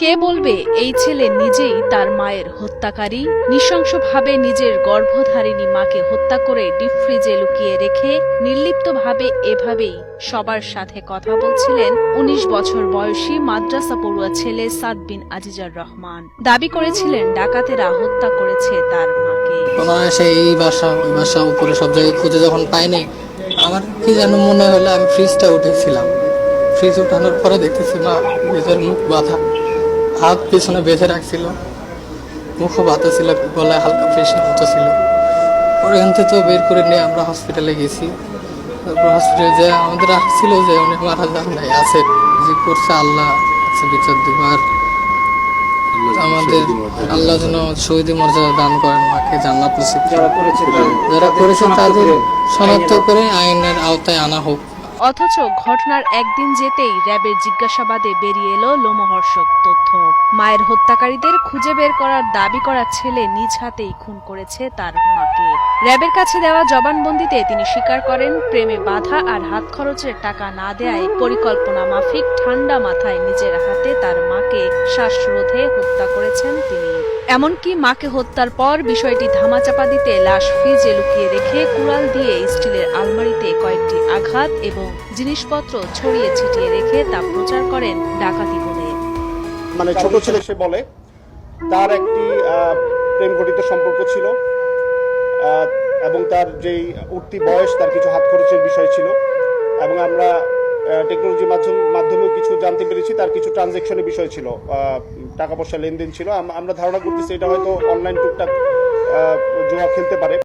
কে বলবে এই ছেলে নিজেই তার মায়ের হত্যাকারী? নৃশংসভাবে নিজের গর্ভধারিণী মাকে হত্যা করে ডিপ ফ্রিজে লুকিয়ে রেখে নির্লিপ্তভাবে এভাবেই সবার সাথে কথা বলছিলেন ১৯ বছর বয়সী মাদ্রাসা পড়ুয়া ছেলে সাদ বিন আজিজার রহমান। দাবি করেছিলেন ডাকাতেরা হত্যা করেছে তার মাকে। এই বাসা ওই বাসা উপরে সব জায়গায় খুঁজে যখন পাইনি, আমার কি যেন মনে হলো আমি ফ্রিজটা উঠেছিলাম। ফ্রিজ উঠানোর পরে দেখতেছি মা নিজের মুখ বাঁধা, হাত পিছনে বেঁধে রাখছিল, মুখও বাঁধা ছিল, গলায় হালকা প্রেশার মতো ছিল। ওখান থেকে তো বের করে নিয়ে আমরা হসপিটালে গেছি। তারপর হসপিটালে যে আমাদের আসছিল যে উনি মারা যান নাই, আছে যে করছে আল্লাহ আছে বিচার দিব। আর আমাদের আল্লাহ যেন শহীদ মর্যাদা দান করেন, মাকে জান্নাত নসিব করেন। যারা করেছে তাদের শনাক্ত করে আইনের আওতায় আনা হোক। অথচ ঘটনার একদিন যেতেই র্যাবের জিজ্ঞাসাবাদে বেরিয়ে এলো লোমহর্ষক তথ্য। মায়ের হত্যাকারীদের খুঁজে বের করার দাবি করা ছেলে নিজ হাতেই খুন করেছে তার মাকে। র্যাবের কাছে দেওয়া জবানবন্দিতে তিনি স্বীকার করেন, প্রেমে বাধা আর হাত খরচের টাকা না দেয়ায় পরিকল্পনা মাফিক ঠান্ডা মাথায় নিজের হাতে তার মাকে শ্বাসরোধে হত্যা করেছেন তিনি। এমনকি মাকে হত্যার পর বিষয়টি ধামাচাপা দিতে লাশ ফ্রিজে লুকিয়ে রেখে কুড়াল দিয়ে স্টিলের আলমারিতে কয়েকটি আঘাত এবং জিনিসপত্র ছড়িয়ে ছিটিয়ে রেখে তা প্রচার করেন ডাকাতি বলে। মানে ছোট ছেলে সে বলে তার একটি প্রেম ঘটিত সম্পর্ক ছিল এবং তার যেই উঠতি বয়স, তার কিছু হাত খরচের বিষয় ছিল এবং আমরা টেকনোলজির মাধ্যমেও কিছু জানতে পেরেছি তার কিছু ট্রানজ্যাকশনের বিষয় ছিল, টাকা পয়সা লেনদেন ছিল। আমরা ধারণা করতেছি এটা হয়তো অনলাইন টুকটাক জুয়া খেলতে পারে।